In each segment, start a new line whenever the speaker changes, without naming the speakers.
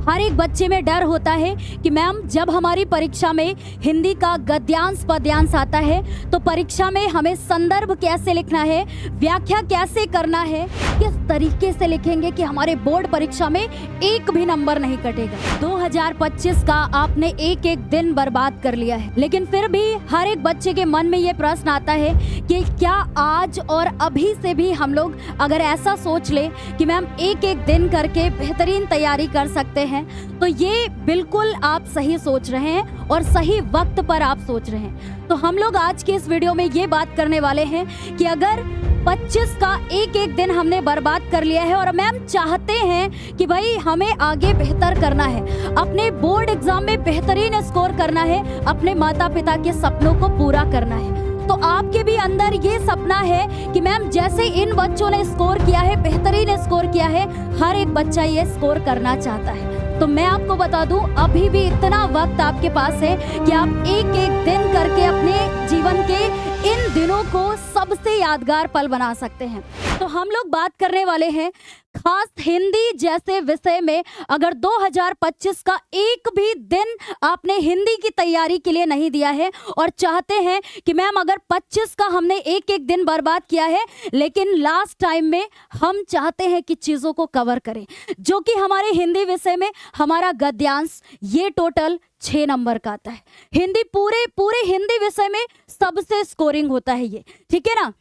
हर एक बच्चे में डर होता है कि मैम जब हमारी परीक्षा में हिंदी का गद्यांश पद्यांश आता है तो परीक्षा में हमें संदर्भ कैसे लिखना है, व्याख्या कैसे करना है, किस तरीके से लिखेंगे कि हमारे बोर्ड परीक्षा में एक भी नंबर नहीं कटेगा। 2025 का आपने एक एक दिन बर्बाद कर लिया है, लेकिन फिर भी हर एक बच्चे के मन में ये प्रश्न आता है कि क्या आज और अभी से भी हम लोग अगर ऐसा सोच ले कि मैम एक एक दिन करके बेहतरीन तैयारी कर सकते हैं, तो ये बिल्कुल आप सही सोच रहे हैं और सही वक्त पर आप सोच रहे हैं। तो हम लोग आज के इस वीडियो में ये बात करने वाले हैं कि अगर 25 का एक एक दिन हमने बर्बाद कर लिया है और मैम चाहते हैं कि भाई हमें आगे बेहतर करना है, अपने बोर्ड एग्जाम में बेहतरीन स्कोर करना है, अपने माता पिता के सपनों को पूरा करना है, तो आपके भी अंदर ये सपना है कि मैम जैसे इन बच्चों ने स्कोर किया है, बेहतरीन स्कोर किया है, हर एक बच्चा ये स्कोर करना चाहता है। तो मैं आपको बता दूं, अभी भी इतना वक्त आपके पास है कि आप एक एक दिन करके अपने जीवन के इन दिनों को सबसे यादगार पल बना सकते हैं। तो हम लोग बात करने वाले हैं खास हिंदी जैसे विषय में। अगर 2025 का एक भी दिन आपने हिंदी की तैयारी के लिए नहीं दिया है और चाहते हैं कि मैम अगर 25 का हमने एक एक दिन बर्बाद किया है, लेकिन लास्ट टाइम में हम चाहते हैं कि चीज़ों को कवर करें, जो कि हमारे हिंदी विषय में हमारा गद्यांश ये टोटल 6 नंबर का आता है। हिंदी पूरे हिंदी विषय में सबसे स्कोरिंग होता है ये, ठीक है ना।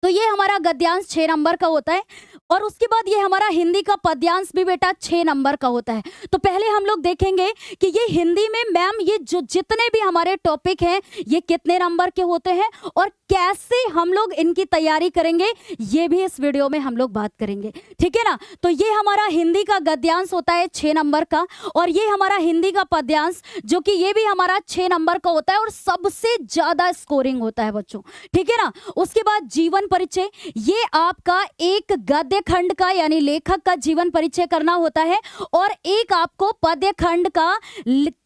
तो ये हमारा गद्यांश 6 नंबर का होता है और उसके बाद ये हमारा हिंदी का पद्यांश भी बेटा 6 नंबर का होता है। तो पहले हम लोग देखेंगे कि ये हिंदी में मैम ये जो जितने भी हमारे टॉपिक हैं ये कितने नंबर के होते हैं और कैसे हम लोग इनकी तैयारी करेंगे, ये भी इस वीडियो में हम लोग बात करेंगे, ठीक है ना। तो ये हमारा हिंदी का गद्यांश होता है 6 नंबर का और ये हमारा हिंदी का पद्यांश जो कि ये भी हमारा 6 नंबर का होता है और सबसे ज्यादा स्कोरिंग होता है बच्चों, ठीक है ना। उसके बाद जीवन परिचय, ये आपका एक गद्य खंड का यानी लेखक का जीवन परिचय करना होता है और एक आपको पद्य खंड का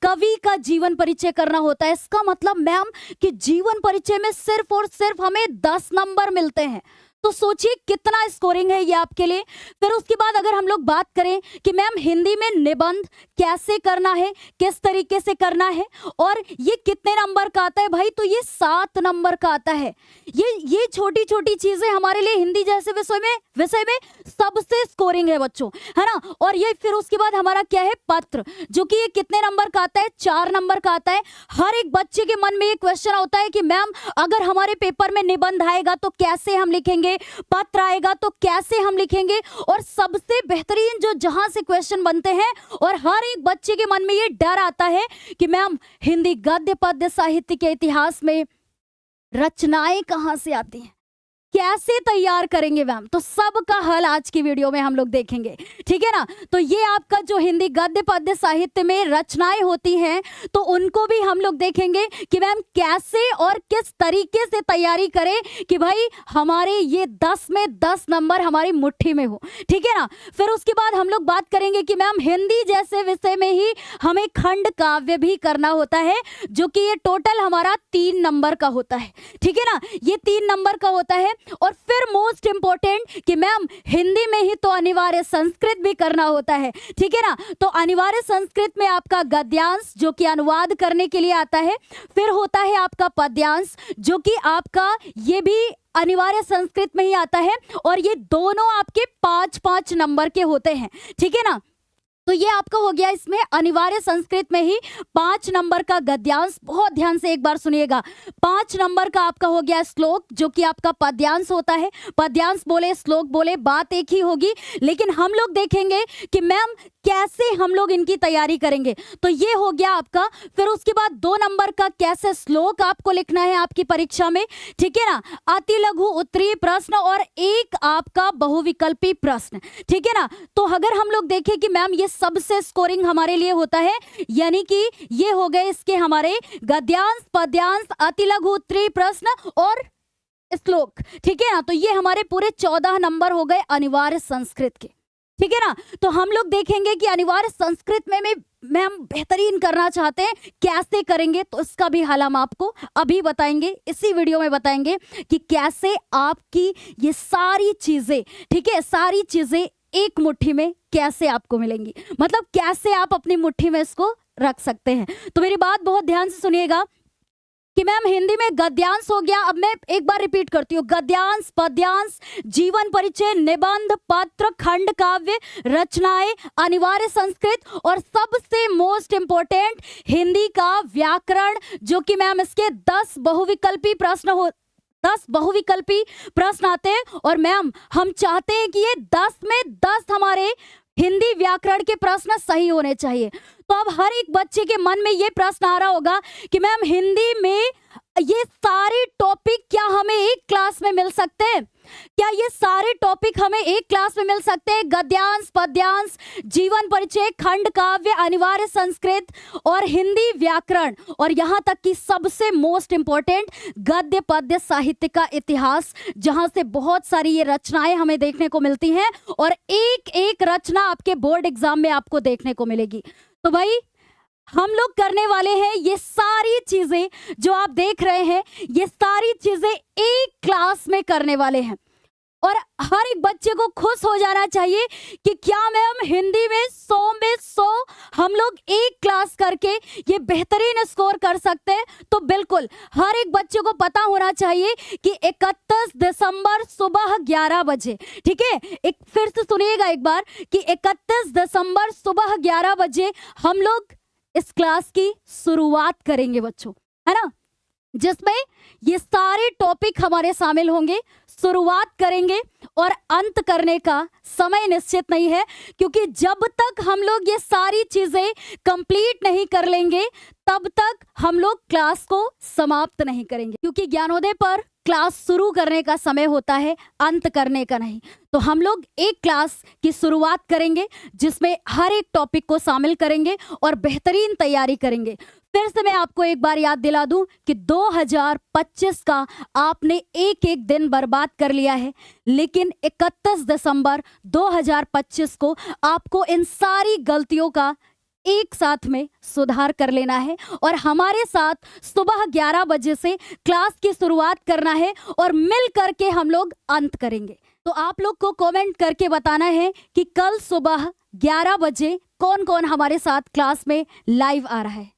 कवि का जीवन परिचय करना होता है। इसका मतलब मैम कि जीवन परिचय में सिर्फ और सिर्फ हमें 10 नंबर मिलते हैं। तो सोचिए कितना स्कोरिंग है ये आपके लिए। फिर उसके बाद अगर हम लोग बात करें कि मैम हिंदी में निबंध कैसे करना है, किस तरीके से करना है और ये कितने नंबर का आता है भाई, तो ये 7 नंबर का आता है। ये छोटी छोटी चीजें हमारे लिए हिंदी जैसे विषय में सबसे स्कोरिंग है बच्चों, है ना। और ये फिर उसके बाद हमारा क्या है, पत्र, जो कि ये कितने नंबर का आता है, 4 नंबर का आता है। हर एक बच्चे के मन में ये क्वेश्चन होता है कि मैम अगर हमारे पेपर में निबंध आएगा तो कैसे हम लिखेंगे, पत्र आएगा तो कैसे हम लिखेंगे, और सबसे बेहतरीन जो जहां से क्वेश्चन बनते हैं और हर एक बच्चे के मन में ये डर आता है कि मैम हिंदी गद्य पद्य साहित्य के इतिहास में रचनाएं कहां से आती हैं, कैसे तैयार करेंगे मैम। तो सबका हल आज की वीडियो में हम लोग देखेंगे, ठीक है ना। तो ये आपका जो हिंदी गद्य पद्य साहित्य में रचनाएं होती हैं तो उनको भी हम लोग देखेंगे कि मैम कैसे और किस तरीके से तैयारी करें कि भाई हमारे ये 10 में 10 नंबर हमारी मुट्ठी में हो, ठीक है ना। फिर उसके बाद हम लोग बात करेंगे कि मैम हिंदी जैसे विषय में ही हमें खंड काव्य भी करना होता है, जो कि ये टोटल हमारा 3 नंबर का होता है, ठीक है ना। ये 3 नंबर का होता है। और फिर मोस्ट इंपॉर्टेंट कि मैम हिंदी में ही तो अनिवार्य संस्कृत भी करना होता है, ठीक है ना। तो अनिवार्य संस्कृत में आपका गद्यांश जो कि अनुवाद करने के लिए आता है, फिर होता है आपका पद्यांश जो कि आपका ये भी अनिवार्य संस्कृत में ही आता है और ये दोनों आपके 5-5 नंबर के होते हैं, ठीक है ना। तो ये आपका हो गया इसमें अनिवार्य संस्कृत में ही 5 नंबर का गद्यांश। बहुत ध्यान से एक बार सुनिएगा, 5 नंबर का आपका हो गया श्लोक जो कि आपका पद्यांश होता है। पद्यांश बोले श्लोक बोले बात एक ही होगी, लेकिन हम लोग देखेंगे कि मैम कैसे हम लोग इनकी तैयारी करेंगे। तो ये हो गया आपका। फिर उसके बाद 2 नंबर का कैसे श्लोक आपको लिखना है आपकी परीक्षा में, ठीक है ना। अति लघु उत्तरीय प्रश्न और एक आपका बहुविकल्पी प्रश्न, ठीक है ना। तो अगर हम लोग देखें कि मैम ये सबसे स्कोरिंग हमारे लिए होता है, यानी कि ये हो गए इसके हमारे गद्यांश पद्यांश अति लघु उत्तरीय प्रश्न और श्लोक, ठीक है ना। तो ये हमारे पूरे 14 नंबर हो गए अनिवार्य संस्कृत के, ठीक है ना। तो हम लोग देखेंगे कि अनिवार्य संस्कृत में हम बेहतरीन करना चाहते हैं, कैसे करेंगे, तो इसका भी हल हम आपको अभी बताएंगे, इसी वीडियो में बताएंगे कि कैसे आपकी ये सारी चीजें, ठीक है, सारी चीजें एक मुट्ठी में कैसे आपको मिलेंगी, मतलब कैसे आप अपनी मुट्ठी में इसको रख सकते हैं। तो मेरी बात बहुत ध्यान से सुनिएगा कि मैम हिंदी में गद्यांश हो गया, अब मैं एक बार रिपीट करती हूँ, गद्यांश, पद्यांश, जीवन परिचय, निबंध, पत्र, खंड काव्य, रचनाएं, अनिवार्य संस्कृत और सबसे मोस्ट इंपॉर्टेंट हिंदी का व्याकरण, जो कि मैम इसके 10 बहुविकल्पी प्रश्न आते हैं। और मैम हम चाहते हैं कि ये 10 में 10 हमारे हिंदी व्याकरण के प्रश्न सही होने चाहिए। तो अब हर एक बच्चे के मन में ये प्रश्न आ रहा होगा कि मैम हिंदी में ये सारे टॉपिक क्या हमें एक क्लास में मिल सकते हैं? क्या ये सारे टॉपिक हमें एक क्लास में मिल सकते हैं? गद्यांश, पद्यांश, जीवन परिचय, खंड काव्य, अनिवार्य संस्कृत और हिंदी व्याकरण, और यहाँ तक कि सबसे मोस्ट इंपॉर्टेंट गद्य पद्य साहित्य का इतिहास, जहाँ से बहुत सारी ये रचनाएं हमें देखने को मिलती हैं और एक एक रचना आपके बोर्ड एग्जाम में आपको देखने को मिलेगी। तो भाई हम लोग करने वाले हैं ये सारी चीजें जो आप देख रहे हैं, ये सारी चीजें एक क्लास में करने वाले हैं। और हर एक बच्चे को खुश हो जाना चाहिए कि क्या मैम हिंदी में 100 में 100 हम लोग एक क्लास करके ये बेहतरीन स्कोर कर सकते हैं। तो बिल्कुल हर एक बच्चे को पता होना चाहिए कि 31 दिसंबर सुबह 11 बजे, ठीक है, एक फिर से सुनिएगा एक बार कि 31 दिसंबर सुबह 11 बजे हम लोग इस क्लास की शुरुआत करेंगे बच्चों, है ना, जिसमें ये सारे टॉपिक हमारे शामिल होंगे। शुरुआत करेंगे और अंत करने का समय निश्चित नहीं है, क्योंकि जब तक हम लोग ये सारी चीजें कंप्लीट नहीं कर लेंगे तब तक हम लोग क्लास को समाप्त नहीं करेंगे, क्योंकि ज्ञानोदय पर क्लास शुरू करने का समय होता है, अंत करने का नहीं। तो हम लोग एक क्लास की शुरुआत करेंगे जिसमें हर एक टॉपिक को शामिल करेंगे और बेहतरीन तैयारी करेंगे। फिर से मैं आपको एक बार याद दिला दूं कि 2025 का आपने एक एक दिन बर्बाद कर लिया है, लेकिन 31 दिसंबर 2025 को आपको इन सारी गलतियों का एक साथ में सुधार कर लेना है और हमारे साथ सुबह 11 बजे से क्लास की शुरुआत करना है और मिल करके हम लोग अंत करेंगे। तो आप लोग को कमेंट करके बताना है कि कल सुबह 11 बजे कौन कौन हमारे साथ क्लास में लाइव आ रहा है।